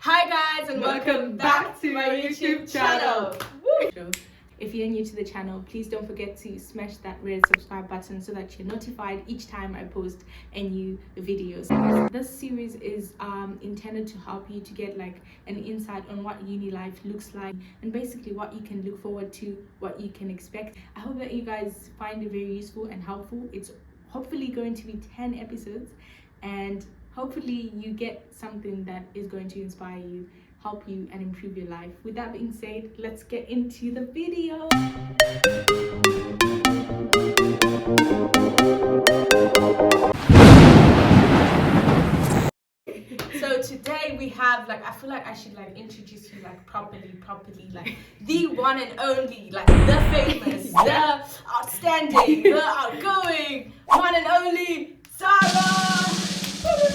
Hi guys and welcome back to my YouTube channel. Woo! If you're new to the channel, please don't forget to smash that red subscribe button so that you're notified each time I post a new videos. This series is intended to help you to get like an insight on what uni life looks like and basically what you can look forward to, what you can expect. I hope that you guys find it very useful and helpful. It's hopefully going to be 10 episodes and hopefully you get something that is going to inspire you, help you and improve your life. With that being said, let's get into the video. So today we have I feel like I should introduce you properly, like the one and only, the famous, the outstanding, the outgoing, one and only Sarah.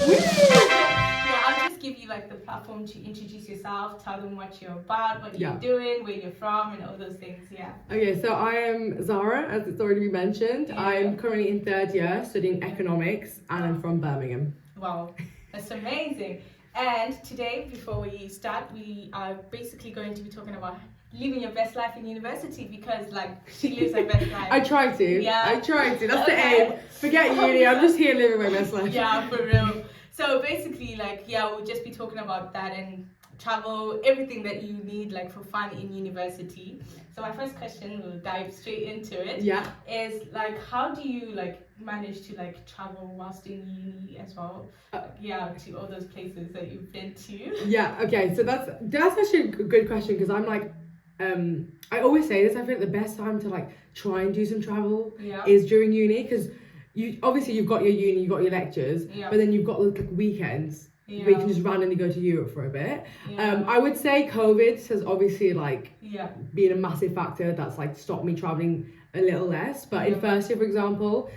Yeah, I'll just give you the platform to introduce yourself, tell them what you're about, what you're doing, where you're from, and all those things. Yeah. Okay, so I am Zara, as it's already been mentioned. Yeah. I'm currently in third year studying economics, and I'm from Birmingham. Wow, that's amazing. And today, before we start, we are basically going to be talking about living your best life in university because she lives her best life. I try to. Yeah. I try to. That's the aim. Forget uni. I'm just here living my best life. Yeah, for real. So basically, we'll just be talking about that and travel, everything that you need for fun in university. So my first question, we'll dive straight into it. Yeah. Is how do you manage to travel whilst in uni as well? To all those places that you've been to. Yeah. Okay. So that's actually a good question because I'm I always say this. I think the best time to try and do some travel is during uni because you've got your uni, you've got your lectures, but then you've got weekends where you can just randomly go to Europe for a bit. I would say COVID has obviously been a massive factor that's stopped me traveling a little less. But in first year, for example,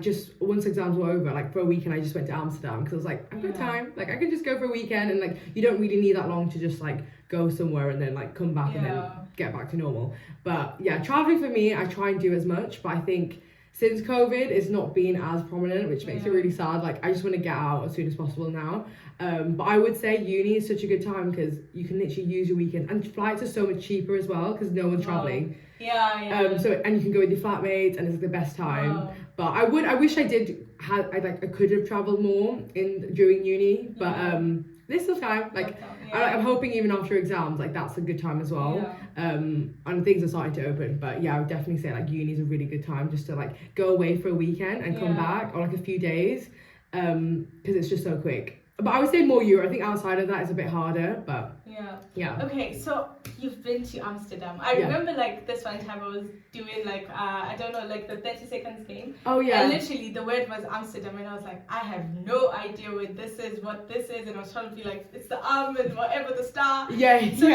just once exams were over, for a weekend I just went to Amsterdam because I was I've got time, I could just go for a weekend and you don't really need that long to just go somewhere and then come back and then get back to normal. But yeah, traveling for me, I try and do as much, but I think since COVID, it's not been as prominent, which makes it really sad. I just want to get out as soon as possible now. But I would say uni is such a good time because you can literally use your weekend. And flights are so much cheaper as well because no one's traveling. And you can go with your flatmates and it's the best time. Wow. But I wish I could have traveled more during uni. But there's still time. I'm hoping even after exams, that's a good time as well. And things are starting to open. But yeah, I would definitely say uni is a really good time just to go away for a weekend and come back or a few days. Because it's just so quick. But I would say more Europe. I think outside of that is a bit harder, but yeah. Okay, so you've been to Amsterdam. I remember this one time I was doing I don't know the 30 seconds game. Oh yeah. And literally the word was Amsterdam and I was I have no idea what this is, and I was trying to be it's the and whatever the star. Yeah. So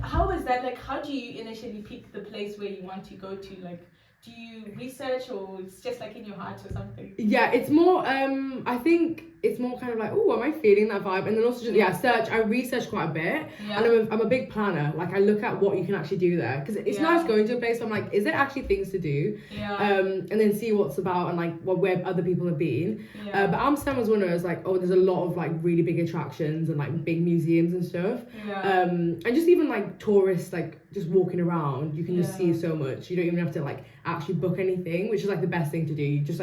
how was that? How do you initially pick the place where you want to go to? Do you research or it's just in your heart or something? Yeah, it's more I think it's more kind of oh, am I feeling that vibe? And then also just search. I research quite a bit, and I'm a big planner. I look at what you can actually do there because it's nice going to a place where I'm is there actually things to do? And then see what's about and where other people have been. But Amsterdam was one of those there's a lot of really big attractions and big museums and stuff. And just even tourists just walking around, you can just see so much. You don't even have to actually book anything, which is the best thing to do. You just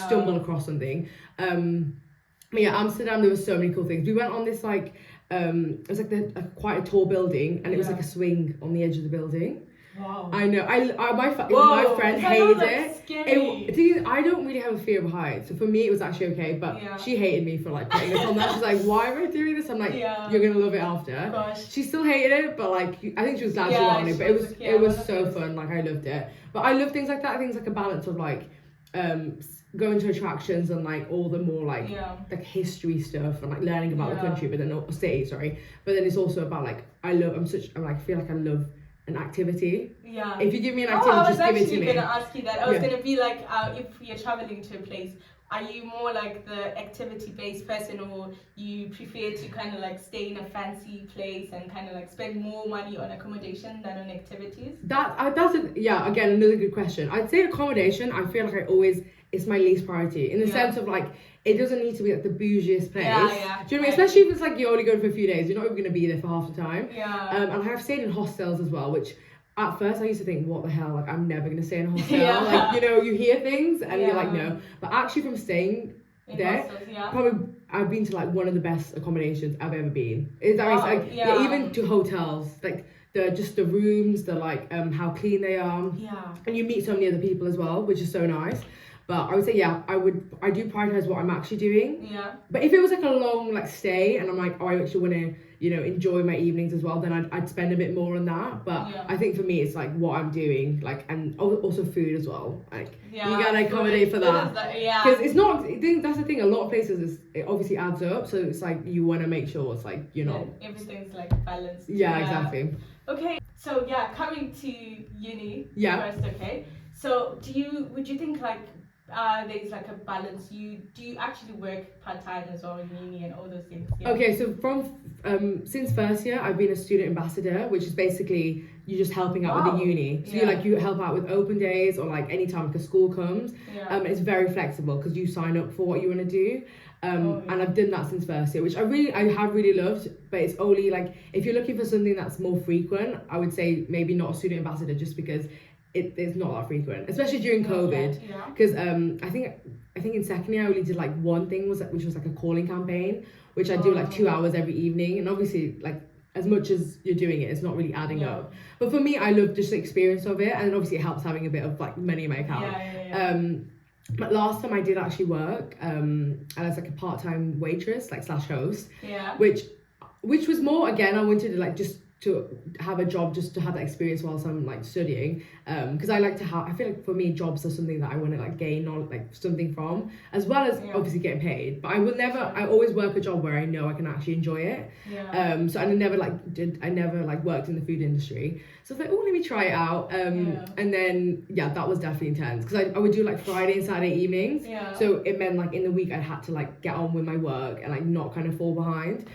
stumble across something. But yeah, Amsterdam, there were so many cool things. We went on this it was quite a tall building, and it was a swing on the edge of the building. Wow. I know. My friend hated it. I don't really have a fear of heights, so for me it was actually okay. But she hated me for putting us on that. She's why am I doing this? I'm you're gonna love it after. Gosh. She still hated it, but I think she was glad she went on it. But it was so fun. I loved it. But I love things like that. I think it's a balance of going to attractions and all the more history stuff and learning about the country, but then city, sorry. But then it's also about I feel I love an activity. Yeah. If you give me an activity, just give it to me. I was actually gonna ask you that. I was gonna be if you're traveling to a place, are you more the activity-based person, or you prefer to kind of stay in a fancy place and kind of spend more money on accommodation than on activities? Again, another good question. I'd say accommodation. I feel it's my least priority in the sense of it doesn't need to be like the bougiest place. Yeah. Do you know what I mean? Especially if it's like you're only going for a few days, you're not even going to be there for half the time. Yeah. And I have stayed in hostels as well, which at first I used to think, what the hell, like I'm never going to stay in a hostel. Yeah. Like, you know, you hear things and you're like, no. But actually from staying there, probably I've been to like one of the best accommodations I've ever been. Is that like even to hotels, like the rooms, the like how clean they are. Yeah. And you meet so many other people as well, which is so nice. But I would say, I do prioritize what I'm actually doing. Yeah. But if it was like a long like stay and I'm like, oh, I actually want to, you know, enjoy my evenings as well, then I'd spend a bit more on that. But I think for me, it's like what I'm doing, like, and also food as well. Like, you gotta accommodate for that. Because it's not, I think that's the thing, a lot of places, it obviously adds up. So it's like, you want to make sure it's like, you're not. Everything's like balanced. Yeah, exactly. Okay, so coming to uni first, okay. So would you think like, there's like a balance? Do you actually work part-time as well in uni and all those things? Okay, so from since first year I've been a student ambassador, which is basically you just helping out with the uni. So you help out with open days or like anytime like a school comes. It's very flexible because you sign up for what you want to do. And I've done that since first year, which I have really loved. But it's only like if you're looking for something that's more frequent, I would say maybe not a student ambassador, just because it's not that frequent, especially during COVID. Because I think in second year I only did like one thing, which was like a calling campaign, which I do like 2 hours every evening, and obviously like as much as you're doing it, it's not really adding up. But for me, I love just the experience of it, and then obviously it helps having a bit of like money in my account. But last time I did actually work as like a part-time waitress, like / host, which was more, again, I wanted to like just to have a job, just to have that experience whilst I'm like studying, because I like to have, I feel like for me jobs are something that I want to like gain or like something from, as well as obviously getting paid. But I always work a job where I know I can actually enjoy it. So I never worked in the food industry, so I was like, oh, let me try it out. And then that was definitely intense, because I would do like Friday and Saturday evenings. So it meant like in the week I'd had to like get on with my work and like not kind of fall behind.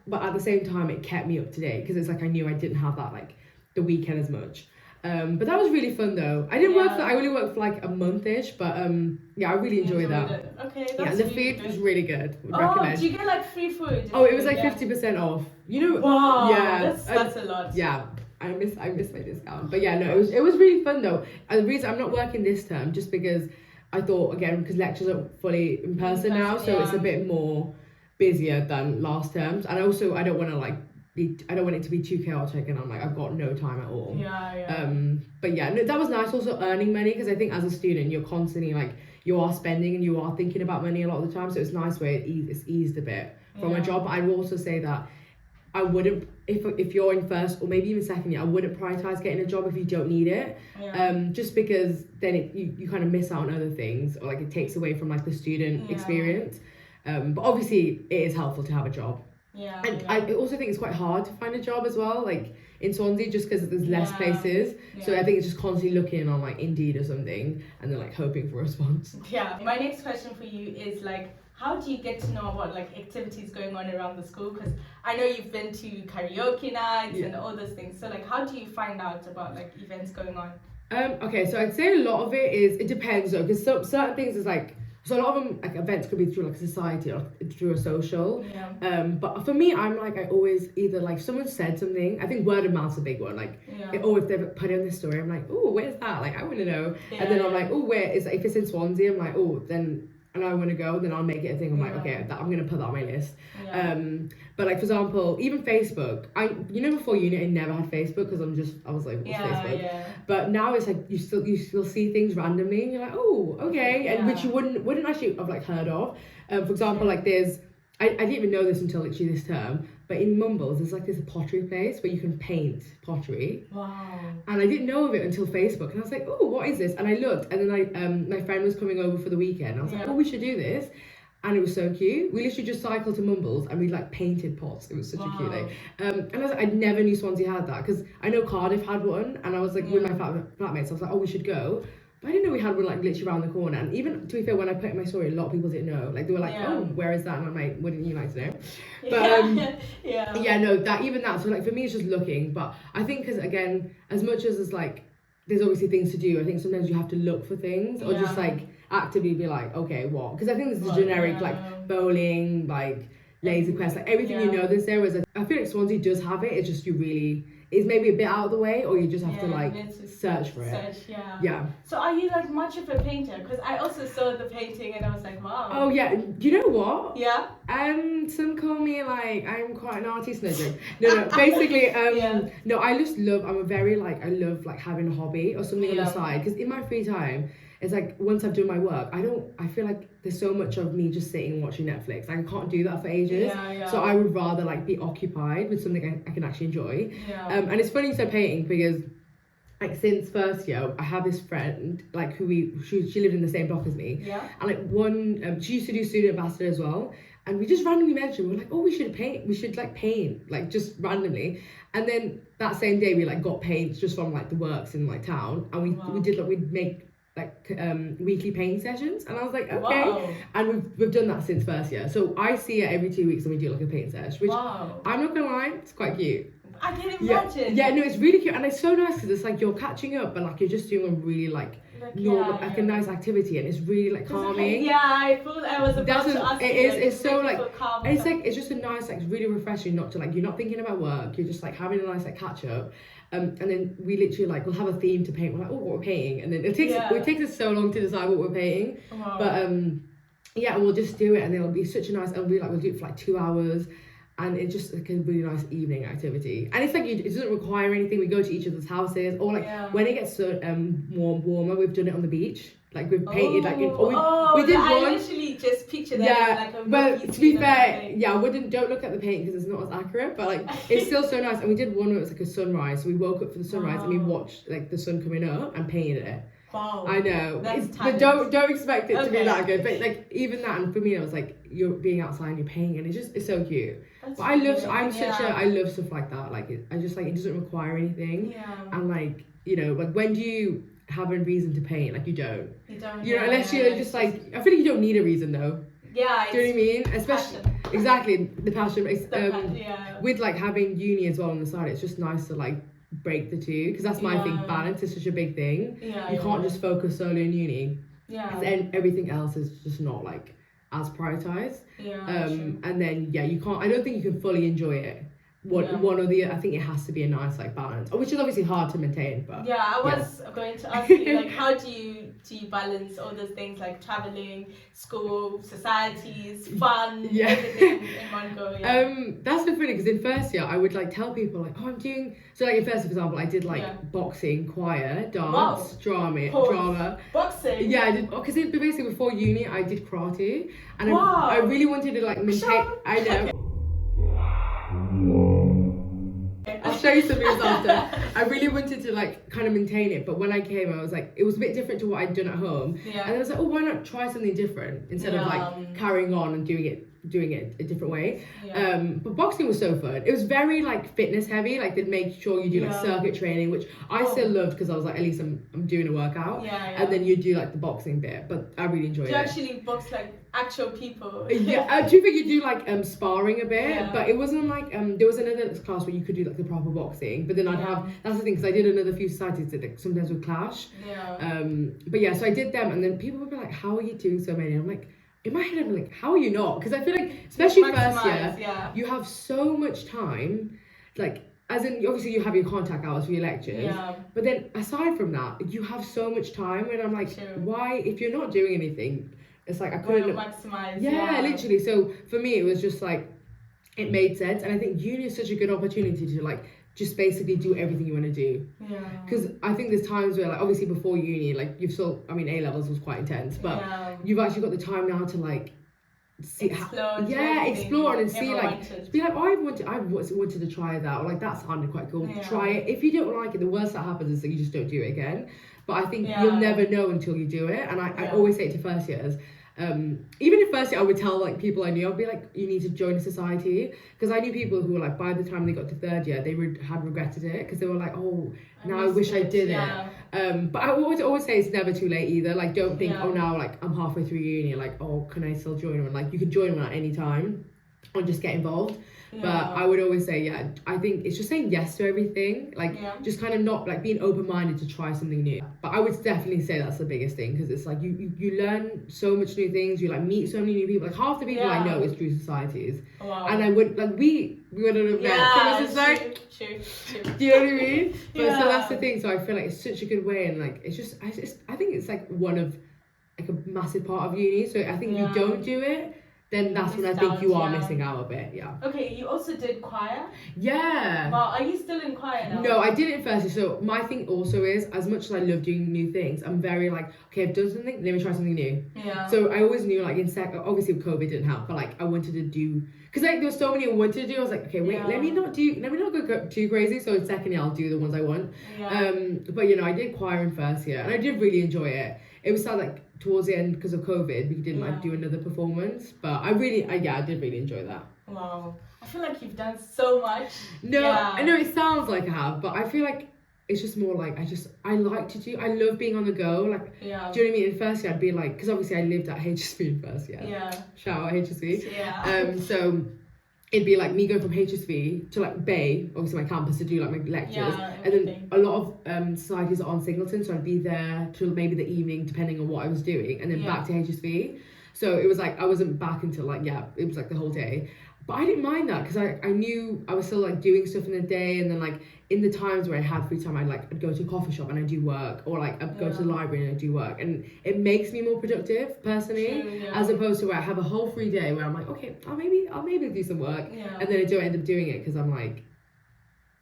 But at the same time, it kept me up to date, because it's like I knew I didn't have that like the weekend as much. But that was really fun though. I didn't work for, I only worked for like a month-ish, but I really enjoyed that. Okay, that's and the food was really good. Would recommend. Do you get like free food? Oh, it was like 50% off. You know? Wow. Yeah. That's a lot. Yeah. I miss my discount. But no, it was really fun though. And the reason I'm not working this term, just because I thought, again, because lectures are fully in person now, so it's a bit more busier than last terms, and also I don't want to like I don't want it to be too chaotic and I'm like I've got no time at all. But no, that was nice. Also earning money, because I think as a student you're constantly like you are spending and you are thinking about money a lot of the time, so it's nice where it's eased a bit from a job. But I will also say that I wouldn't, if you're in first or maybe even second year, I wouldn't prioritize getting a job if you don't need it. Just because then you kind of miss out on other things, or like it takes away from like the student experience. But obviously it is helpful to have a job. And I also think it's quite hard to find a job as well, like in Swansea, just because there's less places. So I think it's just constantly looking on like Indeed or something and then like hoping for a response. My next question for you is like, how do you get to know about like activities going on around the school? Because I know you've been to karaoke nights and all those things. So like, how do you find out about like events going on? Okay, so I'd say a lot of it depends though, because certain things is like, so a lot of them, like events could be through like society or through a social. But for me, I'm like, I always either like someone said something. I think word of mouth's a big one. Like, if they've put in this story, I'm like, oh, where's that? Like, I want to know. And then I'm like, oh, where is? If it's in Swansea, I'm like, oh, then. And I want to go, then I'll make it a thing. I'm like, okay, I'm gonna put that on my list. But like for example, even Facebook. Before uni, I never had Facebook because I was like, what's Facebook? But now it's like you still see things randomly, and you're like, oh, okay, and which you wouldn't actually have like heard of. For example, like there's, I didn't even know this until literally this term, but in Mumbles there's like this pottery place where you can paint pottery. Wow. And I didn't know of it until Facebook, and I was like, oh, what is this? And I looked, and then my friend was coming over for the weekend. I was like, oh, we should do this. And it was so cute. We literally just cycled to Mumbles and we like painted pots. It was such a cute day. And I was like, I never knew Swansea had that, because I know Cardiff had one, and I was like with my flatmates, I was like, oh, we should go. But I didn't know we had one like literally around the corner. And even to be fair, when I put in my story, a lot of people didn't know. Like they were like, oh, where is that? And I'm like, wouldn't you like to know? But that. So like for me, it's just looking. But I think because again, as much as it's like, there's obviously things to do, I think sometimes you have to look for things, or just like actively be like, okay, what? Because I think there's a generic like bowling, like laser quest, like everything you know there's there. Whereas I feel like Swansea does have it. It's just it's maybe a bit out of the way, or you just have to like search for it. Yeah. So are you like much of a painter? Because I also saw the painting and I was like, wow. Oh yeah. You know what? Yeah. Some call me like I'm quite an artist. No. Basically, no. I'm a very like I love like having a hobby or something on the side, because in my free time, it's like once I've done my work, I feel like there's so much of me just sitting and watching Netflix. Like, I can't do that for ages. So I would rather like be occupied with something I can actually enjoy. And it's funny you said painting, because like since first year, I have this friend like she lived in the same block as me. Yeah. And like she used to do student ambassador as well. And we just randomly mentioned, we were like, oh, we should paint, like just randomly. And then that same day we like got paints just from like the works in like town, and we'd make like weekly painting sessions, and I was like, okay. And we've done that since first year. So I see it every 2 weeks and we do like a paint session, which I'm not gonna lie, it's quite cute. I can imagine. Yeah, no, it's really cute, and it's so nice because it's like you're catching up, but like you're just doing a really like normal, like a nice activity, and it's really like calming. Yeah, I thought I was about to ask you. It's so like it's just a nice, like really refreshing, not to like, you're not thinking about work, you're just like having a nice like catch up. And then we literally like we'll have a theme to paint. We're like, oh, what we're painting, and then it takes us so long to decide what we're painting. But yeah, and we'll just do it, and it'll be such a nice. And we'll do it for like 2 hours, and it's just like a really nice evening activity. And it's like it doesn't require anything. We go to each other's houses, or like when it gets so warmer, we've done it on the beach. Like we've painted like we did I one. literally just picture that as like a but to be fair, don't look at the paint because it's not as accurate, but like it's still so nice. And we did one where it was like a sunrise, so we woke up for the sunrise and we watched like the sun coming up and painted it. Wow. I know, but don't expect it to be that good. But like even that, and for me, I was like, you're being outside and you're painting, and it's so cute. But I love stuff like that. Like I just like, it doesn't require anything. Yeah. And like, you know, like when do you have a reason to paint? Like you don't. You know, unless you're just like, I feel like you don't need a reason though. Yeah. Do you know what I mean? Especially exactly the passion. Yeah. With like having uni as well on the side, it's just nice to like break the two, because that's my thing. Balance is such a big thing. You can't just focus solely on uni. Yeah. Then everything else is just not like as prioritized. Yeah. And then you can't. I don't think you can fully enjoy it. One or the other. I think it has to be a nice like balance, which is obviously hard to maintain. But I was going to ask you, like, how do you balance all those things, like traveling, school, societies, fun, everything in one go? That's so funny, because in first year I would like tell people like, oh, I'm doing, so like in first, for example, I did like boxing, choir, dance, drama. Boxing. Yeah, I did, because basically before uni I did karate, and I really wanted to like maintain. I know. I'll show you some videos after. I really wanted to like kind of maintain it, but when I came, I was like, it was a bit different to what I'd done at home. And I was like, oh, why not try something different instead of like carrying on and doing it a different way. But boxing was so fun. It was very like fitness heavy. Like they'd make sure you do like circuit training, which I still loved, because I was like, at least I'm doing a workout. And then you do like the boxing bit, but I really enjoyed it. You actually box like actual people. Do you think you do like sparring a bit? But it wasn't like there was another class where you could do like the proper boxing, but then I'd have, that's the thing, because I did another few societies that like sometimes would clash. But yeah, so I did them, and then people would be like, how are you doing so many? And I'm like, in my head I'm like, how are you not? Because I feel like, especially first year, you have so much time, like as in obviously you have your contact hours for your lectures, but then aside from that, you have so much time, and I'm like, why, if you're not doing anything, it's like I couldn't maximize. Literally. So for me it was just like, it made sense, and I think uni is such a good opportunity to like just basically do everything you want to do. Because I think there's times where like obviously before uni, like you've still, I mean, A-levels was quite intense, but you've actually got the time now to like see explore and see like be like, oh, I wanted to try that, or like that sounded quite cool. Try it. If you don't like it, the worst that happens is that you just don't do it again. But I think you'll never know until you do it. And I always say it to first years. Even in first year, I would tell like people I knew, I'd be like, you need to join a society, because I knew people who were like, by the time they got to third year, they had regretted it, because they were like, oh, now I wish I did it. But I always say it's never too late either. Like, don't think, oh, now like I'm halfway through uni, like, oh, can I still join one? Like, you can join one at any time or just get involved. But I would always say, I think it's just saying yes to everything. Like, just kind of not like being open-minded to try something new. But I would definitely say that's the biggest thing, because it's like you learn so much new things. You like meet so many new people. Like half the people I know is through societies. Wow. And I would like we wouldn't have met. So it's just true. do you know what I mean? But so that's the thing. So I feel like it's such a good way, and like it's just I think it's like one of like a massive part of uni. So I think if you don't do it, then that's when I think you are missing out a bit. Yeah. Okay, you also did choir? Yeah. Wow, are you still in choir now? No, I did it first. So my thing also is, as much as I love doing new things, I'm very like, okay, I've done something, let me try something new. Yeah. So I always knew like in obviously COVID didn't help, but like I wanted to do, because like there was so many I wanted to do. I was like, okay, wait, let me not go too crazy. So in second year I'll do the ones I want. Yeah. But I did choir in first year, and I did really enjoy it. It was sad like towards the end because of COVID we didn't like do another performance, but I did really enjoy that. Wow, I feel like you've done so much. No, I know it sounds like I have, but I feel like it's just more like I love being on the go. Like, do you know what I mean? In first year I'd be like, because obviously I lived at HSV in first year. Yeah. Shout out HSV. Yeah. So it'd be like me going from HSV to like Bay, obviously my campus, to do like my lectures, and then a lot of societies are on Singleton, so I'd be there till maybe the evening depending on what I was doing, and then back to HSV. So it was like I wasn't back until like it was like the whole day. But I didn't mind that, because I knew I was still like doing stuff in the day, and then like in the times where I had free time I'd go to a coffee shop and I'd do work, or like I'd go to the library and I'd do work, and it makes me more productive personally, as opposed to where I have a whole free day where I'm like, okay, I'll maybe do some work, and then I don't end up doing it because I'm like,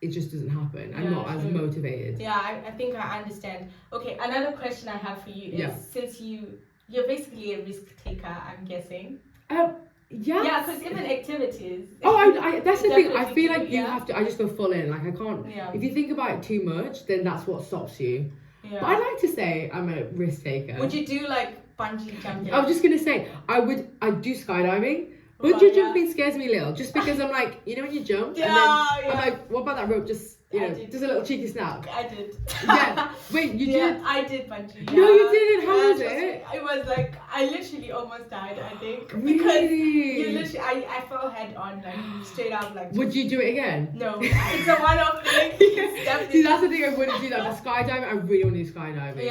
it just doesn't happen. I'm not as motivated. I think I understand. Okay, another question I have for you is, since you're basically a risk taker, I'm guessing. Yeah, because even activities. That's the thing. I feel like you have to. I just go full in. Like I can't. If you think about it too much, then that's what stops you. But I like to say I'm a risk taker. Would you do like bungee jumping? I was just gonna say I'd do skydiving. Bungee jumping scares me a little, just because I'm like, you know when you jump, and then I'm like, what about that rope? Just just a little cheeky snap. I did. Yeah. Wait, you did? I did bungee. No, you didn't. How was it? It was like I literally almost died. I think Really? because you literally I fell head on, like straight up, like. Would you do it again? No, it's a one-off thing. See, that's the thing. I wouldn't do that. The skydiving, I really want to do skydiving.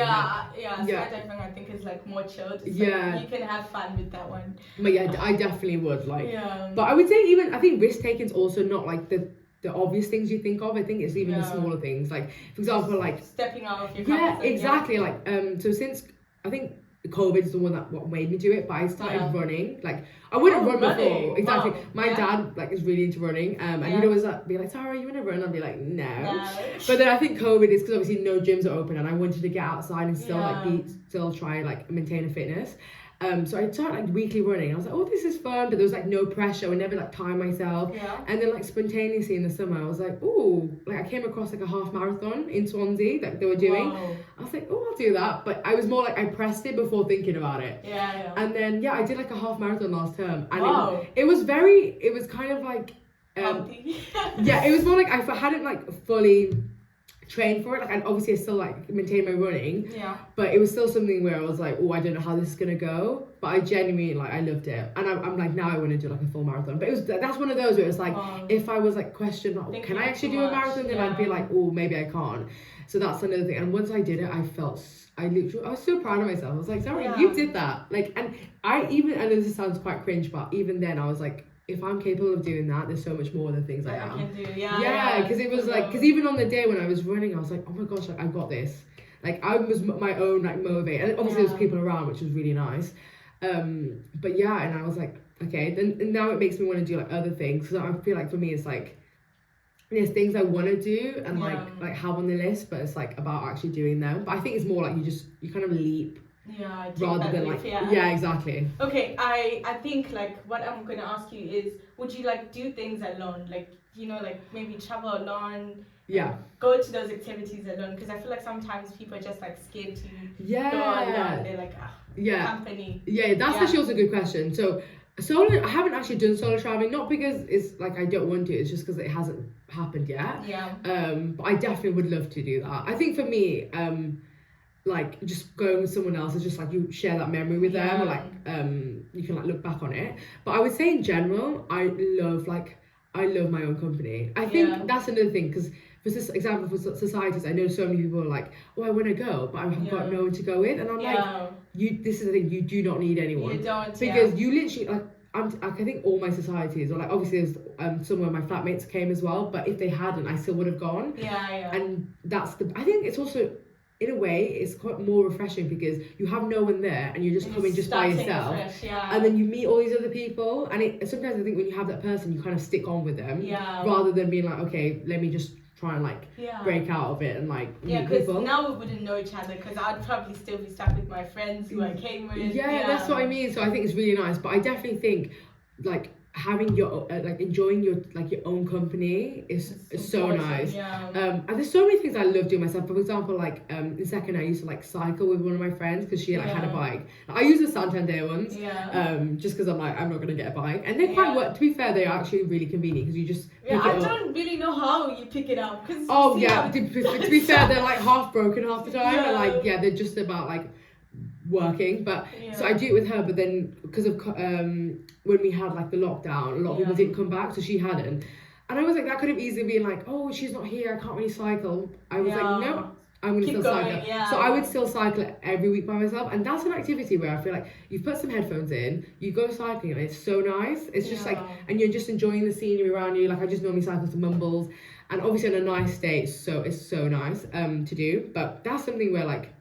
Skydiving I think is like more chilled. You can have fun with that one. But I definitely would like. But I would say even I think risk taking is also not like the obvious things you think of. I think it's even the smaller things, like for example, like stepping out of your comfort zone. Exactly. Like so since I think COVID is the one that made me do it, but I started running. Like I wouldn't run before. Exactly. Wow. My dad like is really into running, and he'd always be like, Sarah, you want to run? I'd be like, no. But then I think COVID is because obviously no gyms are open, and I wanted to get outside and still try like maintain a fitness. So I started like weekly running. I was like, oh, this is fun, but there was like no pressure. I would never like time myself. And then like spontaneously in the summer, I was like, oh, like I came across like a half marathon in Swansea that they were doing. I was like, oh, I'll do that. But I was more like I pressed it before thinking about it. And then I did like a half marathon last term, and it was kind of like it was more like I hadn't like fully trained for it, like, and obviously I still like maintain my running, but it was still something where I was like, oh, I don't know how this is gonna go, but I genuinely like I loved it, and I'm like, now I want to do like a full marathon. But that's one of those where it's like, if I was like questioned, like, can I actually do a marathon, then I'd be like, oh, maybe I can't. So that's another thing. And once I did it, I was so proud of myself. I was like, sorry, you did that. Like, and I know this sounds quite cringe, but even then I was like, if I'm capable of doing that, there's so much more than things I am. Can do. Because it was like, because even on the day when I was running, I was like, oh my gosh, like I got this. Like I was my own like motivator, and obviously there's people around, which was really nice. But and I was like, okay, then now it makes me want to do like other things. So I feel like for me, it's like there's things I want to do and like have on the list, but it's like about actually doing them. But I think it's more like you kind of leap. Rather than like exactly. Okay, I think like what I'm gonna ask you is, would you like do things alone, like like maybe travel alone, go to those activities alone? Because I feel like sometimes people are just like scared to go alone. They're like company. That's actually also a good question. So solo, I haven't actually done solo traveling, not because it's like I don't want to, it's just because it hasn't happened yet. But I definitely would love to do that. I think for me, like just going with someone else is just like you share that memory with them, or like you can like look back on it. But I would say in general, I love like I love my own company. I think that's another thing, because for example, for societies, I know so many people are like, oh, I want to go, but I've got no one to go with, and I'm like, this is the thing, you do not need anyone. You don't, because you literally, like, I think all my societies, or like obviously there's some of my flatmates came as well, but if they hadn't, I still would have gone. And that's I think it's also, in a way, it's quite more refreshing because you have no one there and you're just coming just by yourself. And then you meet all these other people, and sometimes I think when you have that person, you kind of stick on with them rather than being like, okay, let me just try and like break out of it and like meet people. Now we wouldn't know each other, because I'd probably still be stuck with my friends who I came with. That's what I mean. So I think it's really nice, but I definitely think like having your like enjoying your own company is so nice. And there's so many things I love doing myself. For example, like in second I used to like cycle with one of my friends because she like had a bike. I use the Santander ones just because I'm like, I'm not gonna get a bike, and they're quite to be fair, they're actually really convenient because you just I don't really know how you pick it up, because to be fair, they're like half broken half the time, and like they're just about like working, but so I do it with her, but then because of when we had like the lockdown, a lot of people didn't come back, so she hadn't, and I was like, that could have easily been like, oh, she's not here, I can't really cycle. I was like, no, I'm gonna still cycle. So I would still cycle every week by myself, and that's an activity where I feel like you put some headphones in, you go cycling, and it's so nice. It's just like, and you're just enjoying the scenery around you. Like I just normally cycle to Mumbles, and obviously on a nice day, so it's so nice to do. But that's something where like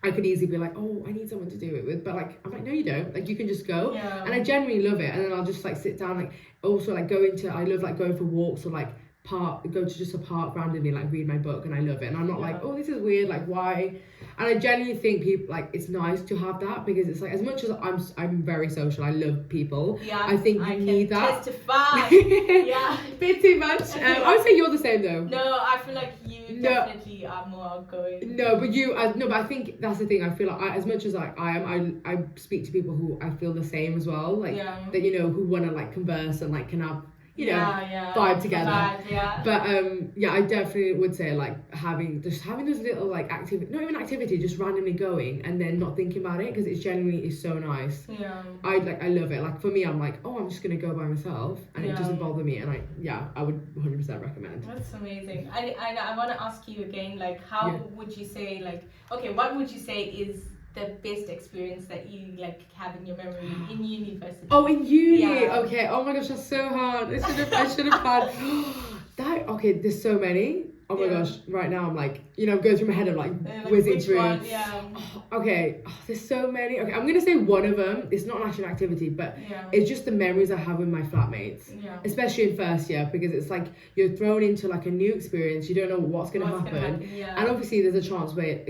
I could easily be like, oh, I need someone to do it with, but like I'm like, no, you don't. Like you can just go, and I genuinely love it. And then I'll just like sit down, like also like I love like going for walks or like go to just a park randomly, like read my book, and I love it. And I'm not like, oh, this is weird, like why? And I genuinely think people like it's nice to have that, because it's like, as much as I'm very social, I love people. I think you need that. Testify. Bit too much. I would say you're the same though. No, I feel like you definitely are more outgoing. No, but I think that's the thing. I feel like as much as I speak to people who I feel the same as well, like that, who want to like converse and like can have vibe together. But I definitely would say like having those little like not even activity, just randomly going and then not thinking about it, because it genuinely is so nice. I love it. Like for me, I'm like, oh, I'm just gonna go by myself, and it doesn't bother me, and I would 100% recommend. That's amazing. I want to ask you again, like how would you say, like, okay, what would you say is the best experience that you like have in your memory in university? Oh, in uni. Okay. Oh my gosh, that's so hard. I should have had that. Okay, there's so many. Oh my gosh, right now I'm like, I'm going through my head, I'm like whizzing through. There's so many. Okay, I'm gonna say one of them. It's not actually an activity, but it's just the memories I have with my flatmates, especially in first year, because it's like you're thrown into like a new experience. You don't know what's gonna happen, and obviously there's a chance where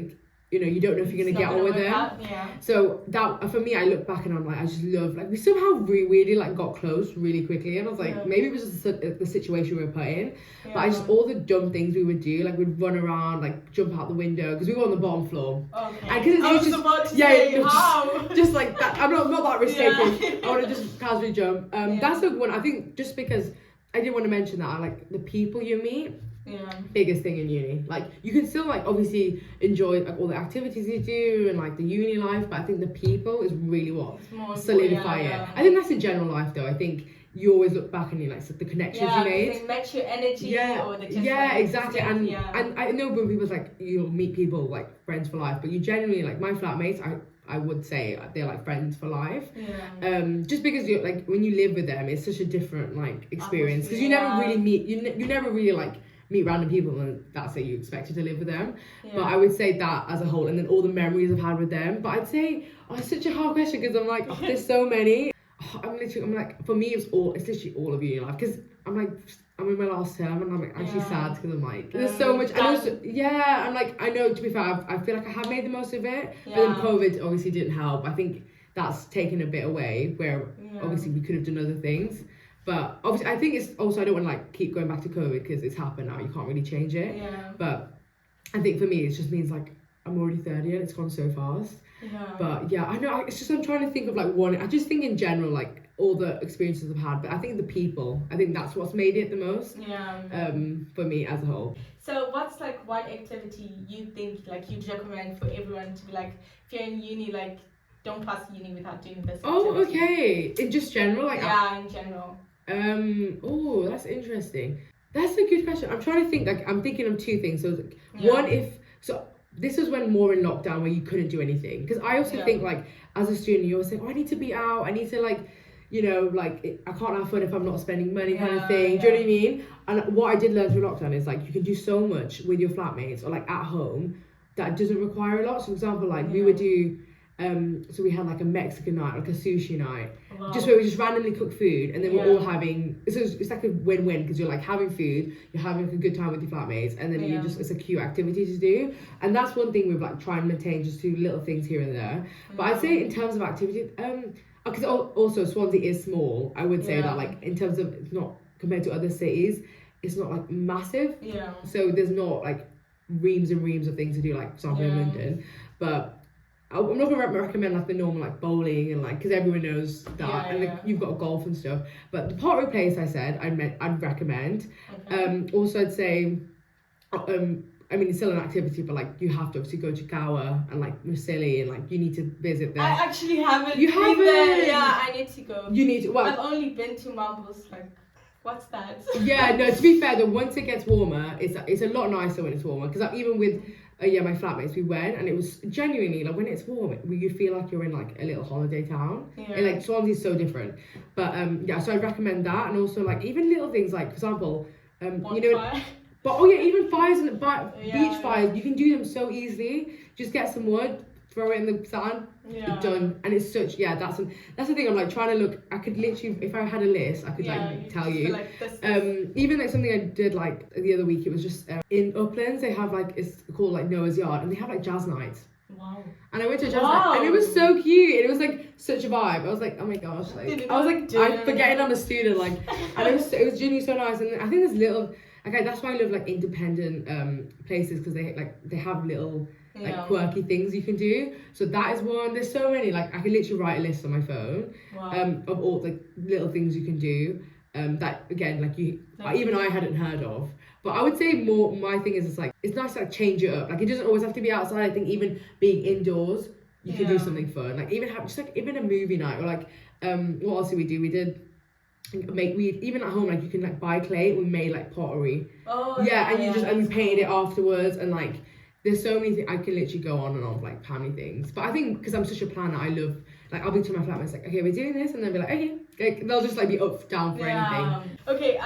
you don't know if you're gonna get on with them. So that for me, I look back and I'm like, I just love, like we somehow really like got close really quickly, and I was like, maybe it was just the situation we were put in, but I just, all the dumb things we would do, like we'd run around, like jump out the window, because we were on the bottom floor. Okay. And because I was just about to say, how? Just like that. I'm not that risk taking. I want to just casually jump. That's the one. I think just because I didn't want to mention that, I like the people you meet. Biggest thing in uni. Like you can still like obviously enjoy like all the activities you do and like the uni life, but I think the people is really what solidify it. I think that's in general life though. I think you always look back and you like the connections you made. They match your energy. Or they just exactly. And I know when people's like you'll meet people like friends for life, but you generally like my flatmates, I would say they're like friends for life. Just because you're like when you live with them, it's such a different like experience, because you never really meet you never really like meet random people, and that's it, you expected to live with them. But I would say that as a whole, and then all the memories I've had with them. But I'd say it's such a hard question, because I'm like there's so many. I'm like, for me it's literally all of uni life, because I'm in my last term and I'm like actually sad, because I'm like there's so much, and also I'm like, I know, to be fair, I feel like I have made the most of it, but then COVID obviously didn't help. I think that's taken a bit away, where obviously we could have done other things. But obviously, I think it's also, I don't want to like keep going back to COVID, because it's happened now. You can't really change it. But I think for me, it just means like I'm already 30 and it's gone so fast. But I know. It's just I'm trying to think of like one. I just think in general, like all the experiences I've had. But I think the people. I think that's what's made it the most. For me as a whole. So what's like one activity you think like you'd recommend for everyone to be like, if you're in uni, like don't pass uni without doing this activity? Oh, okay. In just general, like in general. Oh, that's interesting. That's a good question. I'm trying to think. Like, I'm thinking of two things. So, one, if so, this is when more in lockdown where you couldn't do anything. Because I also think like as a student, you always think, oh, I need to be out. I need to like, you know, like I can't have fun if I'm not spending money, kind of thing. Do you know what I mean? And what I did learn through lockdown is like you can do so much with your flatmates or like at home that doesn't require a lot. So, for example, like we would do. So we had like a Mexican night, like a sushi night, just where we just randomly cook food, and then we're all having. So it's like a win-win because you're like having food, you're having a good time with your flatmates, and then you just it's a cute activity to do, and that's one thing we've like try and maintain, just do little things here and there. But I'd say in terms of activity, because also Swansea is small, I would say that like in terms of it's not compared to other cities, it's not like massive. So there's not like reams and reams of things to do, like for example in London, but. I'm not gonna recommend like the normal like bowling and like because everyone knows that and like, you've got golf and stuff. But the Pottery Place, I said I'd recommend. Also, I'd say, I mean it's still an activity, but like you have to obviously go to Gower and like Marsilli and like you need to visit there. I actually haven't. You haven't? There. Yeah, I need to go. You need to. Well, I've only been to Marbles. Like, what's that? Yeah, no. To be fair, though, once it gets warmer, it's a lot nicer when it's warmer. Because even with my flatmates, we went and it was genuinely like when it's warm, you feel like you're in like a little holiday town. And like Swansea's so different. But so I'd recommend that, and also like even little things like, for example, you know. But even fires and beach fires, you can do them so easily. Just get some wood, throw it in the sand, done. And it's such that's the thing. I'm like trying to look. I could literally, if I had a list, I could like tell you. Like this. Even like something I did like the other week. It was just in Uplands. They have like it's called like Noah's Yard, and they have like jazz nights. Wow. And I went to a jazz night, and it was so cute. And it was like such a vibe. I was like, oh my gosh, like I was like, I'm forgetting I'm a student, like, and it was genuinely so nice. And I think there's little. Okay, that's why I love like independent places because they have little like quirky things you can do. So that is one. There's so many. Like I can literally write a list on my phone of all the little things you can do. That again, like even I hadn't heard of. But I would say more. My thing is it's nice to like change it up. Like it doesn't always have to be outside. I think even being indoors, you can do something fun. Like even have just like even a movie night or like what else did we do? We did. Even at home, like you can like buy clay. We made like pottery. And we painted it afterwards, and like there's so many things I can literally go on and on like how many things. But I think because I'm such a planner, I love like I'll be to my flatmates like, okay, we're doing this, and they'll be like, okay, like, they'll just like be up down for anything. Okay,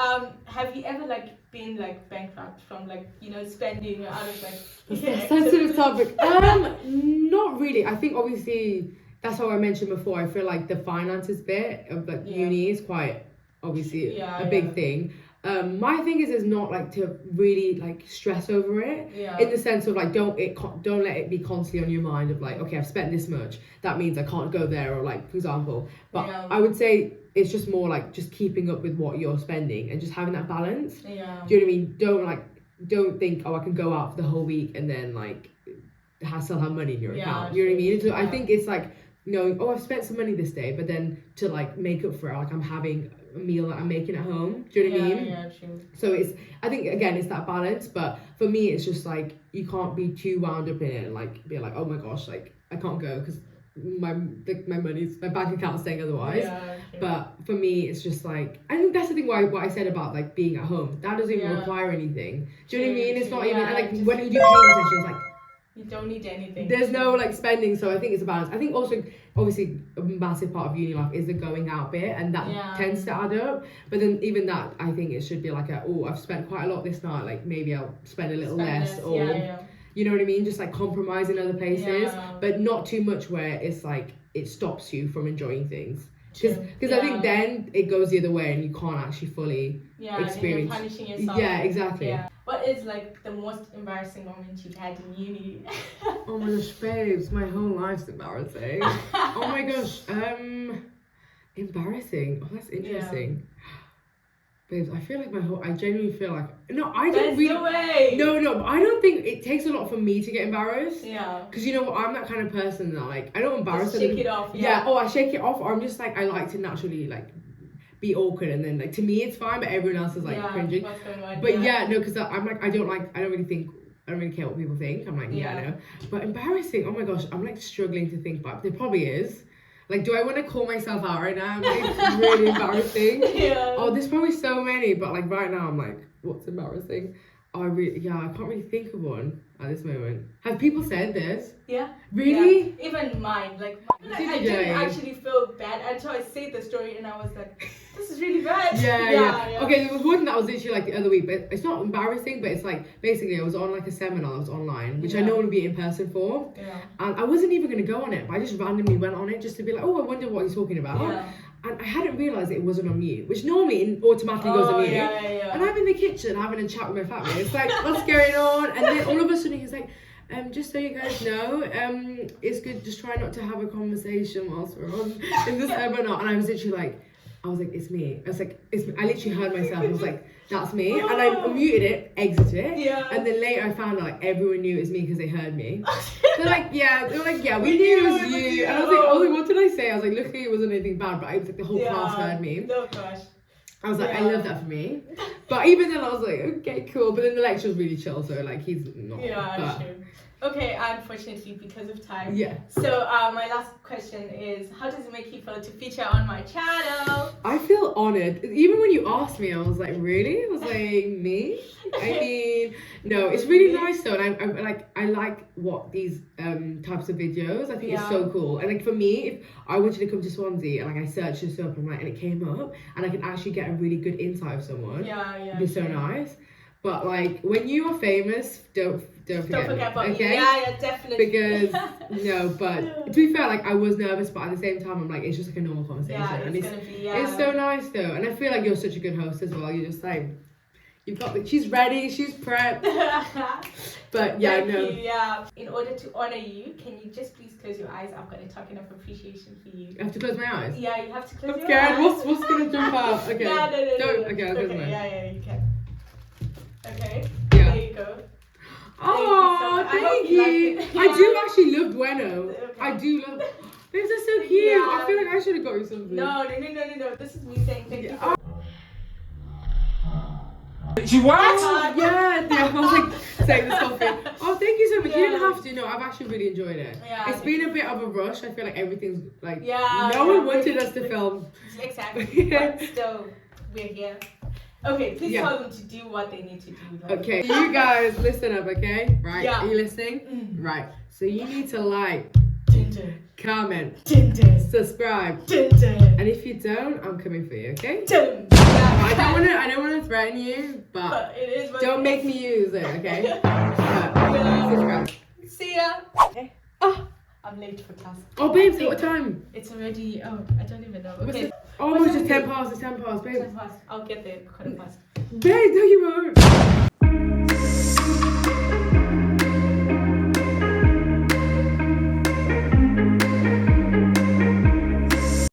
have you ever like been like bankrupt from like spending out of like sensitive topic? Not really. I think obviously that's how I mentioned before. I feel like the finances bit of like uni is quite obviously a big thing. My thing is not like to really like stress over it in the sense of like don't let it be constantly on your mind of like, okay, I've spent this much, that means I can't go there, or like for example. But I would say it's just more like just keeping up with what you're spending and just having that balance. Do you know what I mean? Don't think, oh, I can go out for the whole week and then like still have money in your account. You know what I mean? So I think it's like knowing, oh, I've spent some money this day, but then to like make up for it, like I'm having a meal that I'm making at home. Do you know what I mean? Yeah, true. So I think again it's that balance, but for me it's just like you can't be too wound up in it and like be like, oh my gosh, like I can't go because my bank account's saying otherwise. But for me it's just like, I think that's the thing what I said about like being at home, that doesn't even require anything. Do you know what I mean? It's not even, and like when you do painting sessions, like you don't need anything. There's no like spending, so I think it's a balance. I think also obviously a massive part of uni life is the going out bit, and that tends to add up. But then even that, I think it should be like I've spent quite a lot this night, like maybe I'll spend a little less, or you know what I mean, just like compromise in other places, but not too much where it's like it stops you from enjoying things. Because I think then it goes the other way and you can't actually fully experience. You're punishing yourself. Yeah, exactly. What is like the most embarrassing moment you've had in uni? Oh my gosh, babes, my whole life's embarrassing. Oh my gosh, embarrassing. Oh, that's interesting. Babes, I feel like I genuinely feel like, no, I don't really. No way. No, I don't think it takes a lot for me to get embarrassed. Yeah. Because you know what, I'm that kind of person that like, I don't embarrass them. Shake it off. I shake it off, or I'm just like, I like to naturally like be awkward, and then like to me it's fine, but everyone else is like cringing. What's going on? But no, because I'm like, I don't really care what people think. I'm like, no. But embarrassing, oh my gosh, I'm like struggling to think back. There probably is. Like, do I want to call myself out right now? It's really embarrassing. Yeah. Oh, there's probably so many, but like right now, I'm like, what's embarrassing? I can't really think of one at this moment. Have people said this? Yeah. Really? Yeah. Even mine. Like I Did didn't you? actually feel bad until I say the story, and I was like, this is really bad. Yeah. Okay, there was one that was literally like the other week, but it's not embarrassing, but it's like basically I was on like a seminar, I was online, which I know would be in person for. Yeah. And I wasn't even gonna go on it, but I just randomly went on it just to be like, oh, I wonder what he's talking about. Yeah. And I hadn't realised it wasn't on mute, which normally automatically goes on mute. Yeah. And I'm in the kitchen having a chat with my flatmate. It's like, what's going on? And then all of a sudden he's like, just so you guys know, it's good, just try not to have a conversation whilst we're on in this webinar. And I was literally like, it's me. I was like, it's me. I literally heard myself. I was like, that's me. And I muted it, exited it. Yeah. And then later I found out like everyone knew it was me because they heard me. They were like, we knew it was you. And I was like, what did I say? I was like, luckily it wasn't anything bad, but I was like, the whole class heard me. Oh gosh. I was like, I love that for me. But even then I was like, okay, cool. But then the lecture was really chill, so like he's not. Yeah, sure. Okay, unfortunately, because of time. Yeah. So my last question is, how does it make you feel to feature on my channel? I feel honoured. Even when you asked me, I was like, really? I was like, me? I mean, no, it's really nice though. And I like what these types of videos. I think it's so cool. And like for me, if I wanted to come to Swansea and like I searched this up and it came up and I can actually get a really good insight of someone. It'd be so nice. But like when you are famous, don't forget about okay? me. Yeah, definitely. Because but to be fair, like I was nervous, but at the same time, I'm like, it's just like a normal conversation. Yeah, and it's gonna be. It's so nice though, and I feel like you're such a good host as well. You're just like, you've got she's ready, she's prepped. But Thank you, yeah. In order to honor you, can you just please close your eyes? I've got a token of appreciation for you. I have to close my eyes. Yeah, you have to close I'm your scared. eyes. What's gonna jump out? Okay. No. Okay, I'll close my eyes. Yeah, you can. Okay. Yeah. There you go. Oh, thank you. I do actually love Bueno. Okay. I do love. These are so cute. Yeah. I feel like I should have got you something. No. This is me saying thank you. She what? Yeah, I was like saying this whole thing. Oh, thank you so much. You didn't have to. No, I've actually really enjoyed it. Yeah, It's been a bit of a rush. I feel like everything's like. Yeah. No one wanted us to film. Exactly. But still, we're here. Okay, please tell them to do what they need to do. Like. Okay, you guys listen up, okay? Right? Yeah. Are you listening? Right. So you need to like, Tinder. comment, Tinder. subscribe, Tinder. and if you don't, I'm coming for you, okay? Tinder. I don't wanna threaten you, but it is what don't it make is. me use it, okay? Subscribe. See ya. Okay. Oh, I'm late for class. Oh, babes, what time? It's already. Oh, I don't even know. Okay. Oh, it's just 10 past. It's 10 past, babe. 10 past. I'll get there. 10 past. Babe, no, you won't.